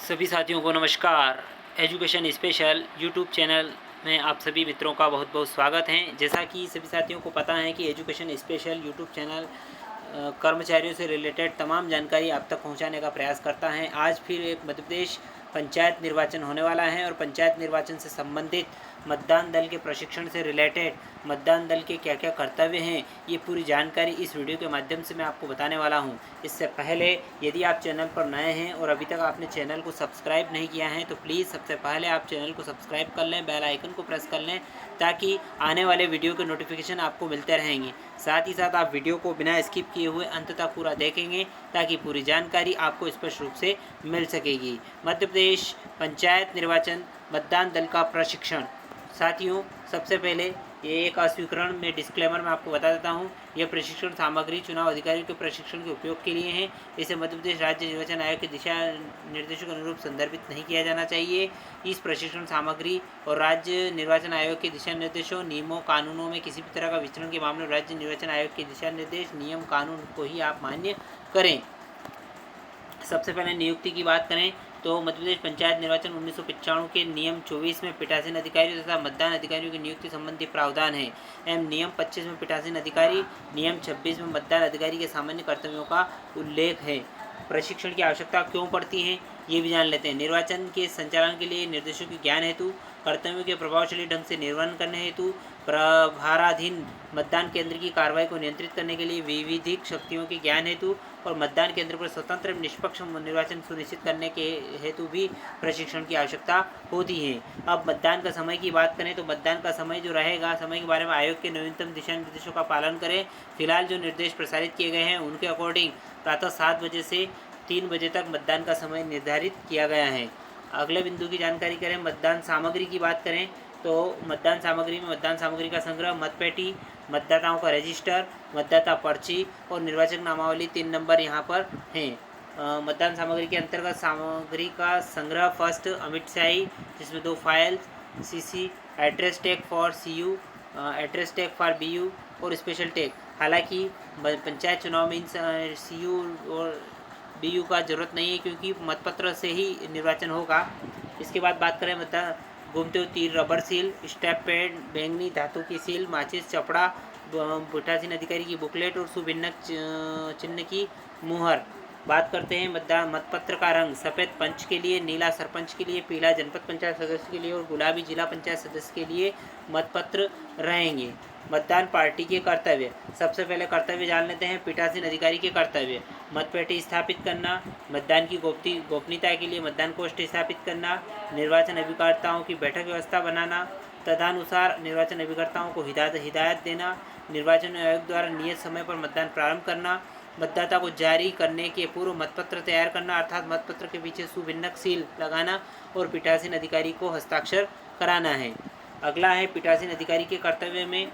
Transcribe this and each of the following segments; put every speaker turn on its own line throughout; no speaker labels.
सभी साथियों को नमस्कार। एजुकेशन स्पेशल यूट्यूब चैनल में आप सभी मित्रों का बहुत बहुत स्वागत है। जैसा कि सभी साथियों को पता है कि एजुकेशन स्पेशल यूट्यूब चैनल कर्मचारियों से रिलेटेड तमाम जानकारी आप तक पहुंचाने का प्रयास करता है। आज फिर एक मध्य प्रदेश पंचायत निर्वाचन होने वाला है और पंचायत निर्वाचन से संबंधित मतदान दल के प्रशिक्षण से रिलेटेड मतदान दल के क्या क्या कर्तव्य हैं, ये पूरी जानकारी इस वीडियो के माध्यम से मैं आपको बताने वाला हूं। इससे पहले यदि आप चैनल पर नए हैं और अभी तक आपने चैनल को सब्सक्राइब नहीं किया है तो प्लीज़ सबसे पहले आप चैनल को सब्सक्राइब कर लें, बेल आइकन को प्रेस कर लें ताकि आने वाले वीडियो के नोटिफिकेशन आपको मिलते रहेंगे। साथ ही साथ आप वीडियो को बिना स्किप किए हुए अंत तक पूरा देखेंगे ताकि पूरी जानकारी आपको स्पष्ट रूप से मिल सकेगी। मध्य प्रदेश पंचायत निर्वाचन मतदान दल का प्रशिक्षण। साथियों, सबसे पहले ये एक अस्वीकरण में डिस्क्लेमर मैं आपको बता देता हूँ। यह प्रशिक्षण सामग्री चुनाव अधिकारियों के प्रशिक्षण के उपयोग के लिए है। इसे मध्य प्रदेश राज्य निर्वाचन आयोग के दिशा निर्देशों के अनुरूप संदर्भित नहीं किया जाना चाहिए। इस प्रशिक्षण सामग्री और राज्य निर्वाचन आयोग के दिशा निर्देशों, नियमों, कानूनों में किसी भी तरह का विचरण के मामले में राज्य निर्वाचन आयोग के दिशा निर्देश, नियम, कानून को ही आप मान्य करें। सबसे पहले नियुक्ति की बात करें तो मध्य प्रदेश पंचायत निर्वाचन 1995 के नियम 24 में पीठासीन अधिकारियों तथा मतदान अधिकारियों की नियुक्ति संबंधी प्रावधान है एवं नियम 25 में पीठासीन अधिकारी, नियम 26 में मतदान अधिकारी के सामान्य कर्तव्यों का उल्लेख है। प्रशिक्षण की आवश्यकता क्यों पड़ती है ये भी जान लेते हैं। निर्वाचन के संचालन के लिए निर्देशों की ज्ञान हेतु, कर्तव्यों के प्रभावशाली ढंग से निर्वहन करने हेतु, प्रभाराधीन मतदान केंद्र की कार्रवाई को नियंत्रित करने के लिए विविधिक शक्तियों के ज्ञान हेतु और मतदान केंद्र पर स्वतंत्र एवं निष्पक्ष निर्वाचन सुनिश्चित करने के हेतु भी प्रशिक्षण की आवश्यकता होती है। अब मतदान का समय की बात करें तो मतदान का समय जो रहेगा, समय के बारे में आयोग के नवीनतम दिशा निर्देशों का पालन करें। फिलहाल जो निर्देश प्रसारित किए गए हैं उनके अकॉर्डिंग प्रातः 7 बजे से 3 बजे तक मतदान का समय निर्धारित किया गया है। अगले बिंदु की जानकारी करें, मतदान सामग्री की बात करें तो मतदान सामग्री में मतदान सामग्री का संग्रह, मतपेटी, मतदाताओं का रजिस्टर, मतदाता पर्ची और निर्वाचक नामावली 3 नंबर यहाँ पर हैं। मतदान सामग्री के अंतर्गत सामग्री का संग्रह फर्स्ट अमिट शाही जिसमें 2 file, CC, address tag for CU, address tag for BU और स्पेशल टैग। हालांकि पंचायत चुनाव में इन सीयू और बीयू का ज़रूरत नहीं है क्योंकि मतपत्र से ही निर्वाचन होगा। इसके बाद बात करें मतदान घूमते हुए तीर, रबर सील, स्टेप पैड, बैंगनी धातु की सील, माचिस, चपड़ा, पीठासीन अधिकारी की बुकलेट और सुभिन्नक चिन्ह की मुहर। बात करते हैं मतपत्र का रंग, सफ़ेद पंच के लिए, नीला सरपंच के लिए, पीला जनपद पंचायत सदस्य के लिए और गुलाबी जिला पंचायत सदस्य के लिए मतपत्र रहेंगे। मतदान पार्टी के कर्तव्य, सबसे पहले कर्तव्य जान लेते हैं। पीठासीन अधिकारी के कर्तव्य, मतपेटी स्थापित करना, मतदान की गोपनीयता के लिए मतदान कोष्ठ स्थापित करना, निर्वाचन अभिकर्ताओं की बैठक व्यवस्था बनाना, तदनुसार निर्वाचन अभिकर्ताओं को हिदायत देना, निर्वाचन आयोग द्वारा नियत समय पर मतदान प्रारंभ करना, मतदाता को जारी करने के पूर्व मतपत्र तैयार करना अर्थात मतपत्र के पीछे सुभिन्नक सील लगाना और पीठासीन अधिकारी को हस्ताक्षर कराना है। अगला है पीठासीन अधिकारी के कर्तव्य में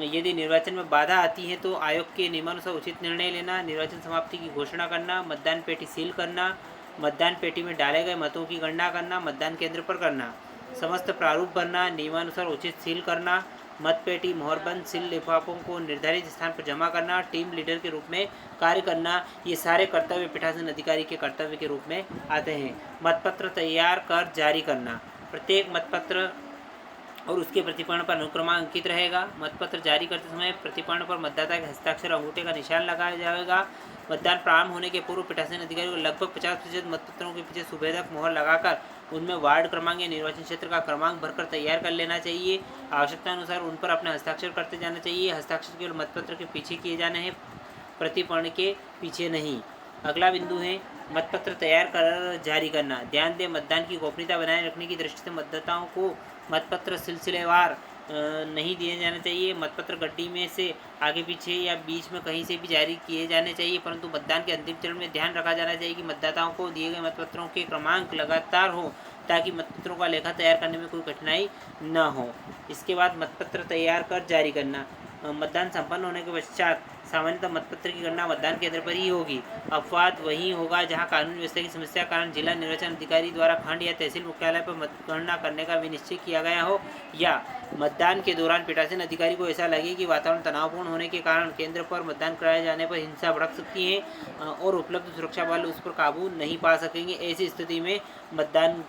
यदि निर्वाचन में बाधा आती है तो आयोग के नियमानुसार उचित निर्णय लेना, निर्वाचन समाप्ति की घोषणा करना, मतदान पेटी सील करना, मतदान पेटी में डाले गए मतों की गणना करना, मतदान केंद्र पर करना, समस्त प्रारूप भरना, नियमानुसार उचित सील करना, मतपेटी मोहरबंद सील लिफाफों को निर्धारित स्थान पर जमा करना, टीम लीडर के रूप में कार्य करना, ये सारे कर्तव्य पीठासीन अधिकारी के कर्तव्य के रूप में आते हैं। मतपत्र तैयार कर जारी करना, प्रत्येक मतपत्र और उसके प्रतिपर्ण पर अनुक्रमांक अंकित रहेगा। मतपत्र जारी करते समय प्रतिपर्ण पर मतदाता के हस्ताक्षर अंगूठे का निशान लगाया जाएगा। मतदान प्रारंभ होने के पूर्व पीठासीन अधिकारी को लगभग 50% मतपत्रों के पीछे सुभेदक मोहर लगाकर उनमें वार्ड क्रमांक या निर्वाचन क्षेत्र का क्रमांक भरकर तैयार कर लेना चाहिए। आवश्यकता अनुसार उन पर अपने हस्ताक्षर करते जाना चाहिए। हस्ताक्षर केवल मतपत्र के पीछे किए जाने हैं, प्रतिपर्ण के पीछे नहीं। अगला बिंदु है मतपत्र तैयार कर जारी करना। ध्यान दें, मतदान की गोपनीयता बनाए रखने की दृष्टि से मतदाताओं को मतपत्र सिलसिलेवार नहीं दिए जाने चाहिए। मतपत्र गड्डी में से आगे पीछे या बीच में कहीं से भी जारी किए जाने चाहिए, परंतु मतदान के अंतिम चरण में ध्यान रखा जाना चाहिए कि मतदाताओं को दिए गए मतपत्रों के क्रमांक लगातार हो ताकि मतपत्रों का लेखा तैयार करने में कोई कठिनाई न हो। इसके बाद मतपत्र तैयार कर जारी करना। मतदान संपन्न होने के पश्चात सामान्यतः मतपत्र की गणना मतदान केंद्र पर ही होगी। अपवाद वहीं होगा जहां कानून व्यवस्था की समस्या के कारण जिला निर्वाचन अधिकारी द्वारा खंड या तहसील मुख्यालय पर मतगणना करने का विनिश्चय किया गया हो, या मतदान के दौरान पीठासीन अधिकारी को ऐसा लगे कि वातावरण तनावपूर्ण होने के कारण केंद्र पर मतदान कराए जाने पर हिंसा भड़क सकती है और उपलब्ध सुरक्षा बल उस पर काबू नहीं पा सकेंगे। ऐसी स्थिति में मतदान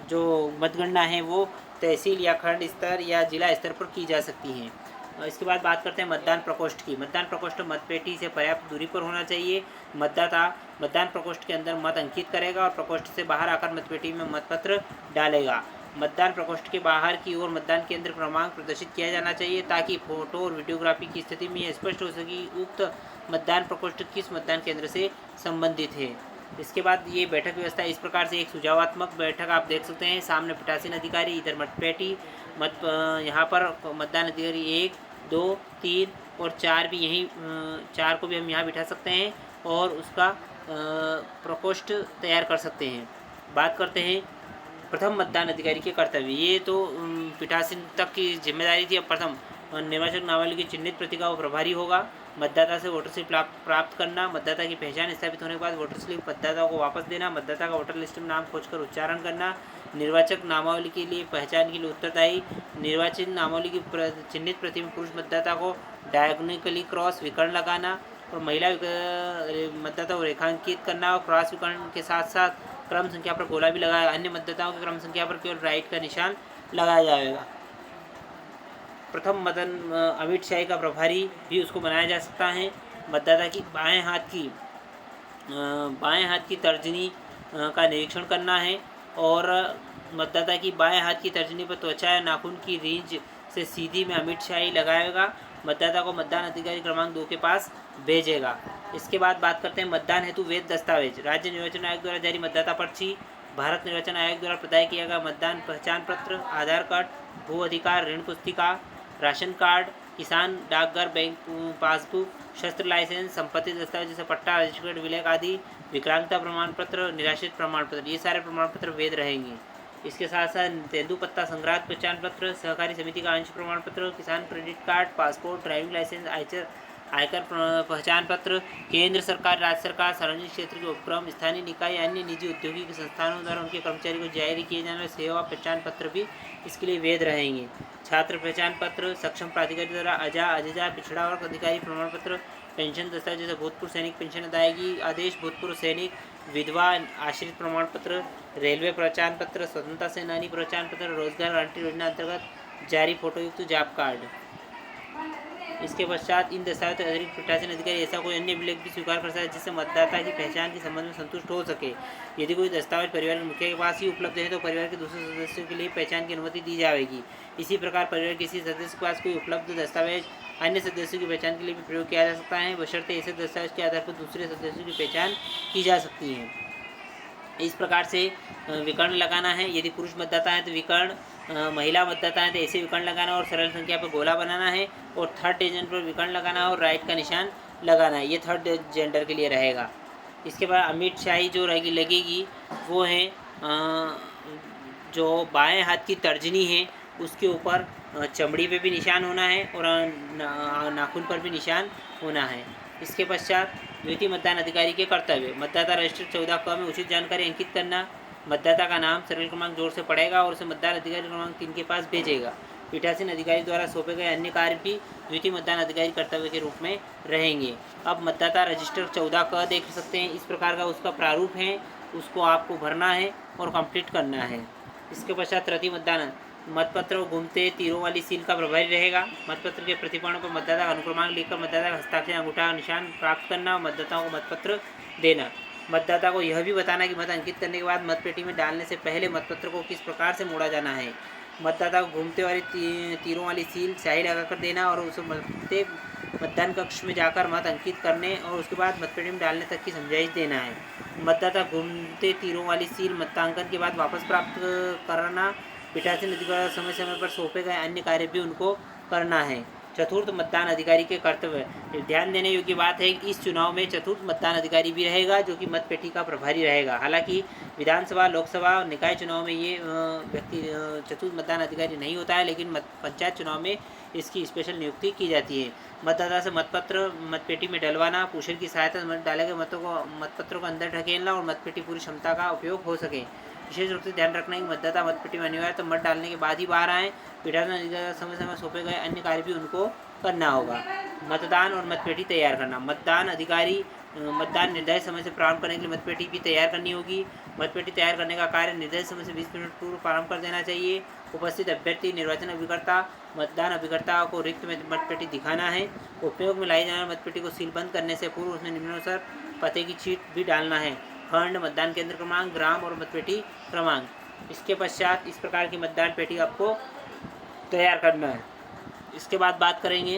जो मतगणना है वो तहसील या खंड स्तर या जिला स्तर पर की जा सकती है। इसके बाद बात करते हैं मतदान प्रकोष्ठ की। मतदान प्रकोष्ठ मतपेटी से पर्याप्त दूरी पर होना चाहिए। मतदाता मतदान प्रकोष्ठ के अंदर मत अंकित करेगा और प्रकोष्ठ से बाहर आकर मतपेटी में मतपत्र डालेगा। मतदान प्रकोष्ठ के बाहर की ओर मतदान केंद्र क्रमांक प्रदर्शित किया जाना चाहिए ताकि फोटो और वीडियोग्राफी की स्थिति में यह स्पष्ट हो सके उक्त मतदान प्रकोष्ठ किस मतदान केंद्र से संबंधित है। इसके बाद ये बैठक व्यवस्था इस प्रकार से एक सुझावात्मक बैठक आप देख सकते हैं। सामने पीठासीन अधिकारी, इधर मतपेटी, यहाँ पर मतदान अधिकारी 1, 2, 3 और 4 भी यहीं 4 को भी हम यहाँ बिठा सकते हैं और उसका प्रकोष्ठ तैयार कर सकते हैं। बात करते हैं प्रथम मतदान अधिकारी के कर्तव्य। ये तो पीठासीन तक की जिम्मेदारी थी। अब प्रथम निर्वाचक नामावली की चिन्हित प्रति का वो प्रभारी होगा। मतदाता से वोटर स्लिप प्राप्त करना, मतदाता की पहचान स्थापित होने के बाद वोटर स्लिप मतदाता को वापस देना, मतदाता का वोटर लिस्ट में नाम खोजकर उच्चारण करना, निर्वाचक नामावली के लिए पहचान के लिए उत्तरदायी, निर्वाचन नामावली की चिन्हित प्रति में पुरुष मतदाता को डायगोनिकली क्रॉस विकर्ण लगाना और महिला मतदाता को रेखांकित करना और क्रॉस विकर्ण के साथ साथ क्रम संख्या पर गोला भी लगाया। अन्य मतदाताओं की क्रम संख्या पर केवल राइट का निशान लगाया जाएगा। प्रथम मतदान अमिट शाही का प्रभारी भी उसको बनाया जा सकता है। मतदाता की बाएं हाथ की तर्जनी का निरीक्षण करना है और मतदाता की बाएं हाथ की तर्जनी पर त्वचा या नाखून की रींच से सीधी में अमिट शाही लगाएगा। मतदाता को मतदान अधिकारी क्रमांक 2 के पास भेजेगा। इसके बाद बात करते हैं मतदान हेतु वैध दस्तावेज। राज्य निर्वाचन आयोग द्वारा जारी मतदाता पर्ची, भारत निर्वाचन आयोग द्वारा प्रदाय किया गया मतदान पहचान पत्र, आधार कार्ड, भू अधिकार ऋण पुस्तिका, राशन कार्ड, किसान डाकघर बैंक पासबुक, शस्त्र लाइसेंस, संपत्ति दस्तावेज जैसे पट्टा, रजिस्टर्ड विलेख आदि, विकलांगता प्रमाण पत्र, निराश्रित प्रमाण पत्र, ये सारे प्रमाण पत्र वैध रहेंगे। इसके साथ साथ तेंदुपत्ता संग्राहक पहचान पत्र, सहकारी समिति का अंश प्रमाण पत्र, किसान credit card, passport, driving licence, आयकर पहचान पत्र, केंद्र सरकार, राज्य सरकार, सार्वजनिक क्षेत्र के उपक्रम, स्थानीय निकाय या अन्य निजी औद्योगिक संस्थानों द्वारा उनके कर्मचारी को जारी किए जाने वाले सेवा पहचान पत्र भी इसके लिए वैध रहेंगे। छात्र पहचान पत्र, सक्षम प्राधिकारी द्वारा अजजा पिछड़ा वर्ग अधिकारी प्रमाण पत्र, पेंशन दस्तावेज जैसे भूतपूर्व सैनिक पेंशन अदायगी आदेश, भूतपूर्व सैनिक, विधवा आश्रित प्रमाण पत्र, रेलवे पहचान पत्र, स्वतंत्रता सेनानी पहचान पत्र, रोजगार गारंटी योजना अंतर्गत जारी फोटोयुक्त जॉब कार्ड। इसके पश्चात इन दस्तावेज अतिरिक्त पीठासीन अधिकारी ऐसा कोई अन्य अभिलेख भी स्वीकार कर सकता है जिससे मतदाता की पहचान के संबंध में संतुष्ट हो सके। यदि कोई दस्तावेज परिवार के मुखिया के पास ही उपलब्ध है तो परिवार के दूसरे सदस्यों के लिए पहचान की अनुमति दी जाएगी। इसी प्रकार परिवार के किसी सदस्य के पास कोई उपलब्ध दस्तावेज अन्य सदस्यों की पहचान के लिए भी प्रयोग किया जा सकता है, बशर्ते ऐसे दस्तावेज के आधार पर दूसरे सदस्यों की पहचान की जा सकती है। इस प्रकार से विकर्ण लगाना है। यदि पुरुष मतदाता है तो विकर्ण, महिला मतदाता है तो ऐसे विकर्ण लगाना और सरल संख्या पर गोला बनाना है और थर्ड एजेंट पर विकर्ण लगाना है और राइट का निशान लगाना है। ये थर्ड जेंडर के लिए रहेगा। इसके बाद अमिट शाही जो लगेगी वो है जो बाएं हाथ की तर्जनी है उसके ऊपर चमड़ी पे भी निशान होना है और नाखून पर भी निशान होना है। इसके पश्चात द्वितीय मतदान अधिकारी के कर्तव्य। मतदाता रजिस्टर 14 क में उचित जानकारी अंकित करना। मतदाता का नाम serial क्रमांक जोर से पढ़ेगा और उसे मतदान अधिकारी क्रमांक 3 के पास भेजेगा। पीठासीन अधिकारी द्वारा सौंपे गए अन्य कार्य भी द्वितीय मतदान अधिकारी कर्तव्य के रूप में रहेंगे। अब मतदाता रजिस्टर 14 क देख सकते हैं, इस प्रकार का उसका प्रारूप है, उसको आपको भरना है और कंप्लीट करना है। इसके पश्चात तृतीय मतदान मतपत्र घूमते तीरों वाली सील का प्रभारी रहेगा। मतपत्र के प्रतिपादन पर मतदाता का अनुक्रमांक लिखकर मतदाता का हस्ताक्षर अंगूठा निशान प्राप्त करना और मतदाताओं को मतपत्र देना। मतदाता को यह भी बताना कि मत अंकित करने के बाद मतपेटी में डालने से पहले मतपत्र को किस प्रकार से मोड़ा जाना है। मतदाता को घूमते वाली तीरों वाली सील स्याही लगाकर देना और उसे मतदान कक्ष में जाकर मत अंकित करने और उसके बाद मतपेटी में डालने तक की समझाइश देना है। मतदाता घूमते तीरों वाली सील मतदांकन के बाद वापस प्राप्त करना। पीठासीन अधिकारी समय समय पर सौंपे गए अन्य कार्य भी उनको करना है। चतुर्थ मतदान अधिकारी के कर्तव्य। ध्यान देने योग्य बात है कि इस चुनाव में चतुर्थ मतदान अधिकारी भी रहेगा जो कि मतपेटी का प्रभारी रहेगा। हालांकि विधानसभा, लोकसभा और निकाय चुनाव में ये व्यक्ति चतुर्थ मतदान अधिकारी नहीं होता है, लेकिन पंचायत चुनाव में इसकी स्पेशल नियुक्ति की जाती है। मतदाता से मतपत्र मतपेटी में डलवाना, पुशर की सहायता से डाले गए मतपत्रों को अंदर ढकेलना और मतपेटी पूरी क्षमता का उपयोग हो सके। विशेष रूप से ध्यान रखना है कि मतदाता मतपेटी में अनिवार्य तो मत डालने के बाद ही बाहर आएँ। पीठासीन समय समय सौंपे गए अन्य कार्य भी उनको करना होगा। मतदान और मतपेटी तैयार करना, मतदान अधिकारी मतदान निर्धारित समय से प्रारंभ करने के लिए मतपेटी भी तैयार करनी होगी। मतपेटी तैयार करने का कार्य निर्धारित समय से 20 मिनट पूर्व प्रारंभ कर देना चाहिए। उपस्थित अभ्यर्थी, निर्वाचन अभिकर्ता, मतदान अभिकर्ता को रिक्त में मतपेटी दिखाना है। उपयोग में लाई जाने वाली मतपेटी को सीलबंद करने से पूर्व उसमें निम्नानुसार पते की चीट भी डालना है: खंड, मतदान केंद्र क्रमांक, ग्राम और मतपेटी क्रमांक। इसके पश्चात इस प्रकार की मतदान पेटी आपको तैयार करना है। इसके बाद बात करेंगे,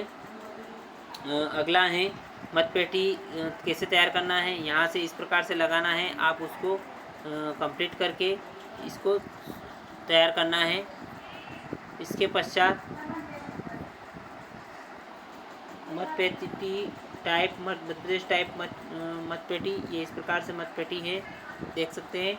अगला है मतपेटी कैसे तैयार करना है। यहाँ से इस प्रकार से लगाना है, आप उसको कंप्लीट करके इसको तैयार करना है। इसके पश्चात मतपेटी टाइप, मध्यप्रदेश टाइप मतपेटी, ये इस प्रकार से मतपेटी है, देख सकते हैं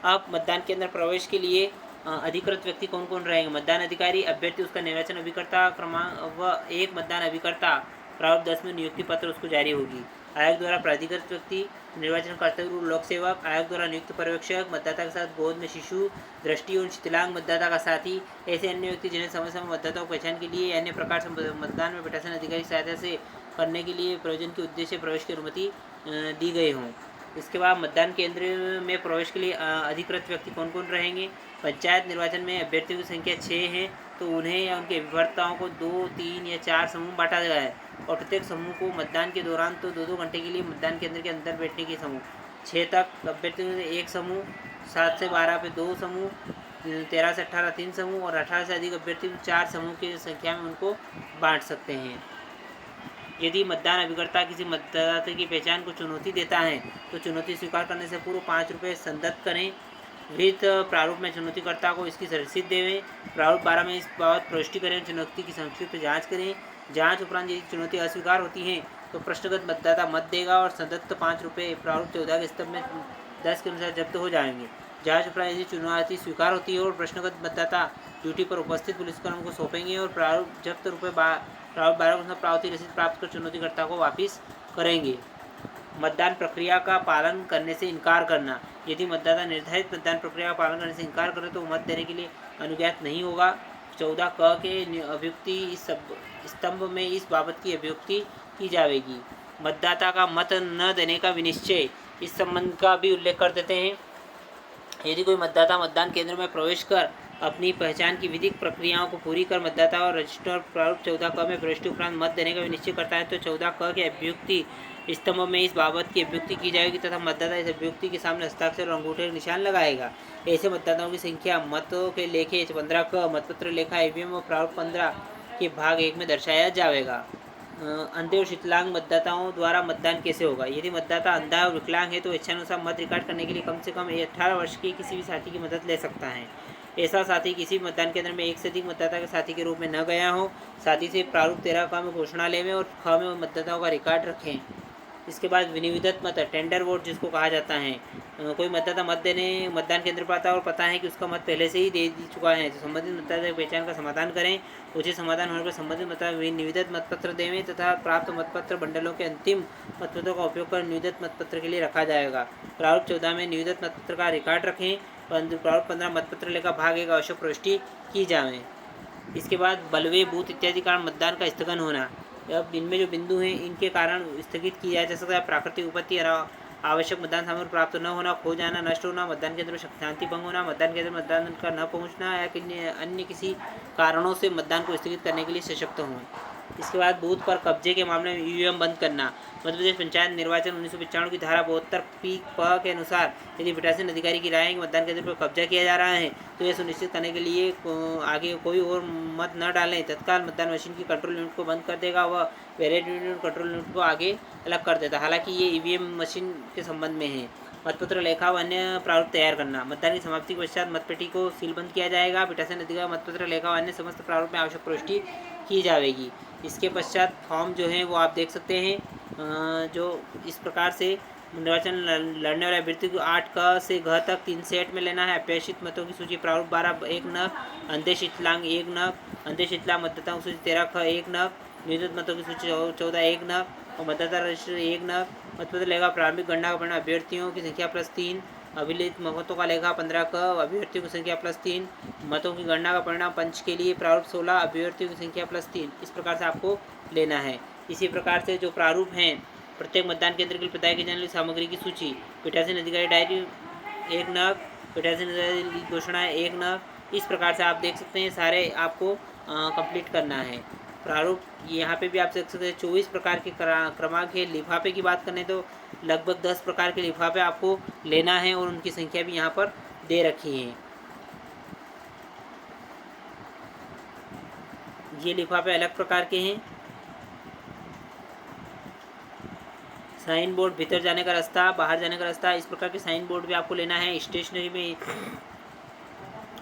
आप। मतदान के अंदर प्रवेश के लिए अधिकृत व्यक्ति कौन कौन रहेंगे: मतदान अधिकारी, अभ्यर्थी, उसका निर्वाचन अभिकर्ता क्रमांक व एक मतदान अभिकर्ता। प्रारूप 10 में नियुक्ति पत्र उसको जारी होगी। आयोग द्वारा प्राधिकृत व्यक्ति, निर्वाचन कर्तव्य लोक सेवक, आयोग द्वारा नियुक्त पर्यवेक्षक, मतदाता के साथ गोद में शिशु, दृष्टि और शिथिलांग मतदाता का साथी, ऐसे अन्य व्यक्ति जिन्हें समय समय मतदाताओं को पहचान के लिए अन्य प्रकार से मतदान में पीठासीन अधिकारी की सहायता से करने के लिए प्रयोजन के उद्देश्य प्रवेश की अनुमति दी गई हों। इसके बाद मतदान केंद्र में प्रवेश के लिए अधिकृत व्यक्ति कौन कौन रहेंगे: पंचायत निर्वाचन में अभ्यर्थियों की संख्या 6 है, तो उन्हें या उनके अभिकर्ताओं को 2, 3 या 4 समूह बांटा गया है और प्रत्येक समूह को मतदान के दौरान तो 2-2 घंटे के लिए मतदान केंद्र के अंदर बैठने के समूह। 6 तक अभ्यर्थियों से 1 समूह, 7 से 12 पे 2 समूह, 13 से 18 3 समूह और 18 से अधिक अभ्यर्थी 4 समूह की संख्या में उनको बांट सकते हैं। यदि मतदान अभिकर्ता किसी मतदाता की पहचान को चुनौती देता है तो चुनौती स्वीकार करने से पूर्व 5 रुपये संदत्त करें। विहित प्रारूप में चुनौतीकर्ता को इसकी रसीद देवें। प्रारूप 12 में इस बाबत प्रविष्टि करें। चुनौती की संक्षिप्त जांच करें। जांच उपरांत यदि चुनौती अस्वीकार होती है तो प्रश्नगत मतदाता मत देगा और संदत्त 5 रुपये प्रारूप 14 के स्तंभ में 10 के अनुसार जब्त हो जाएंगे। जांच उपरांत यदि चुनौती स्वीकार होती है और प्रश्नगत मतदाता ड्यूटी पर उपस्थित पुलिसकर्मी को सौंपेंगे और प्रारूप जब्त रुपये प्रारूप 12 के अनुसार प्राप्ति रसीद प्राप्त कर चुनौतीकर्ता को वापस करेंगे। मतदान प्रक्रिया का पालन करने से इनकार करना, यदि मतदाता निर्धारित मतदान प्रक्रिया का पालन करने से इनकार करे तो मत देने के लिए अनुज्ञात नहीं होगा। 14 क के अभियुक्ति इस स्तंभ में इस बाबत की अभियुक्ति की जाएगी। मतदाता का मत न देने का विनिश्चय, इस संबंध का भी उल्लेख कर देते हैं। यदि कोई मतदाता मतदान केंद्र में प्रवेश कर अपनी पहचान की विधिक प्रक्रियाओं को पूरी कर मतदाता और रजिस्टर प्रारूप 14 क में प्रविष्टि उपरांत मत देने का विनिश्चय करता है तो 14 क के अभियुक्ति स्तंभ में इस बाबत की अभियुक्ति की जाएगी तथा मतदाता इस अभियुक्ति के सामने हस्ताक्षर और अंगूठे का निशान लगाएगा। ऐसे मतदाताओं की संख्या मतों के लेखे 15 क मतपत्र लेखा ईवीएम और प्रारूप 15 के भाग 1 में दर्शाया जाएगा। अंधे और विकलांग मतदाताओं द्वारा मतदान कैसे होगा? यदि मतदाता अंधा और विकलांग है तो इच्छानुसार मत रिकॉर्ड करने के लिए कम से कम 18 वर्ष के किसी भी साथी की मदद ले सकता है। ऐसा साथी किसी भी मतदान केंद्र में एक से अधिक मतदाता के साथी के रूप में न गया हो। साथी से प्रारूप 13 क में घोषणा लेवें और ख में मतदाताओं का रिकॉर्ड रखें। इसके बाद विनिविदत मत, टेंडर वोट जिसको कहा जाता है। कोई मतदाता मत देने मतदान केंद्र पर आता है और पता है कि उसका मत पहले से ही दे चुका है तो संबंधित मतदाता की पहचान का समाधान करें। उचित समाधान होने पर संबंधित मतदाता निविदत मतपत्र देवें तथा प्राप्त मतपत्र बंडलों के अंतिम मतपत्रों का उपयोग कर निविदत मतपत्र के लिए रखा जाएगा। प्रारूप 14 में निविदत मतपत्र का रिकॉर्ड रखें। प्रारूप 15 मतपत्र लेकर भाग 1 आवश्यक प्रविष्टि की जाए। इसके बाद बलवे, बूथ इत्यादि कारण मतदान का स्थगन होना। अब इनमें जो बिंदु हैं इनके कारण स्थगित किया जा सकता है। प्राकृतिक उपत्ति, आवश्यक मतदान सामग्री प्राप्त न होना, खो जाना, नष्ट होना, मतदान केंद्र में शांति भंग होना, मतदान केंद्र में मतदान का न पहुंचना या अन्य किसी कारणों से मतदान को स्थगित करने के लिए सशक्त हों। इसके बाद बूथ पर कब्जे के मामले में ईवीएम बंद करना। मध्य प्रदेश पंचायत निर्वाचन 1995 की धारा 72 P के अनुसार यदि पीठासीन अधिकारी की राय है कि मतदान केंद्र पर कब्जा किया जा रहा है तो यह सुनिश्चित करने के लिए आगे कोई और मत न डालें, तत्काल मतदान मशीन की कंट्रोल यूनिट को बंद कर देगा व वेरिएट कंट्रोल यूनिट को आगे अलग कर देता। हालांकि ये ईवीएम मशीन के संबंध में है। मतपत्र लेखा व अन्य प्रारूप तैयार करना। मतदान की समाप्ति के पश्चात मतपेटी को सीलबंद किया जाएगा। पीठासीन अधिकारी मतपत्र लेखा व अन्य समस्त प्रारूप में आवश्यक प्रविष्टि की जाएगी। इसके पश्चात फॉर्म जो है वो आप देख सकते हैं, जो इस प्रकार से निर्वाचन लड़ने वाले अभ्यर्थी को 8 क से घ तक 3 सेट में लेना है। अपेक्षित मतों की सूची प्रारूप 12 1 नग, अंधे शीतलांग 1 नग, अंधे शीतलांग मतदाताओं की सूची 13 ख 1 नग, नियुक्त मतों की सूची 14 1 नग और मतदाता रजिस्टर 1 नग। मतपत्र लेखा प्रारंभिक गणना का परिणाम अभ्यर्थियों की संख्या +3, अभिलिखित मतों का लेखा 15 क, अभ्यर्थियों की संख्या +3, मतों की गणना का परिणाम पंच के लिए प्रारूप 16, अभ्यर्थियों की संख्या +3। इस प्रकार से आपको लेना है। इसी प्रकार से जो प्रारूप हैं, प्रत्येक मतदान केंद्र के लिए प्रदाय की जाने वाली सामग्री की सूची, पीठासीन अधिकारी डायरी 1 नग, पीठासीन अधिकारी घोषणा 1 नग। इस प्रकार से आप देख सकते हैं सारे आपको कंप्लीट करना है। प्रारूप यहाँ पे भी आप देख सकते हैं 24 प्रकार के क्रमांक है। लिफाफे की बात करें तो लगभग 10 प्रकार के लिफाफे आपको लेना है और उनकी संख्या भी यहाँ पर दे रखी है। ये लिफाफे अलग प्रकार के हैं। साइन बोर्ड, भीतर जाने का रास्ता, बाहर जाने का रास्ता, इस प्रकार के साइन बोर्ड भी आपको लेना है। स्टेशनरी में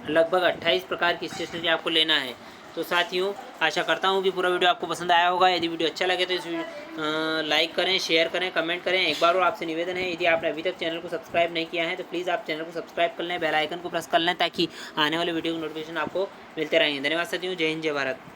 लगभग 28 प्रकार की स्टेशनरी आपको लेना है। तो साथियों, आशा करता हूँ कि पूरा वीडियो आपको पसंद आया होगा। यदि वीडियो अच्छा लगे तो इस लाइक करें, शेयर करें, कमेंट करें। एक बार और आपसे निवेदन है, यदि आपने अभी तक चैनल को सब्सक्राइब नहीं किया है तो प्लीज़ आप चैनल को सब्सक्राइब कर लें, बेल आइकन को प्रेस कर लें ताकि आने वाले वीडियो की नोटिफिकेशन आपको मिलते रहेंगे। धन्यवाद साथियों। जय हिंद, जय भारत।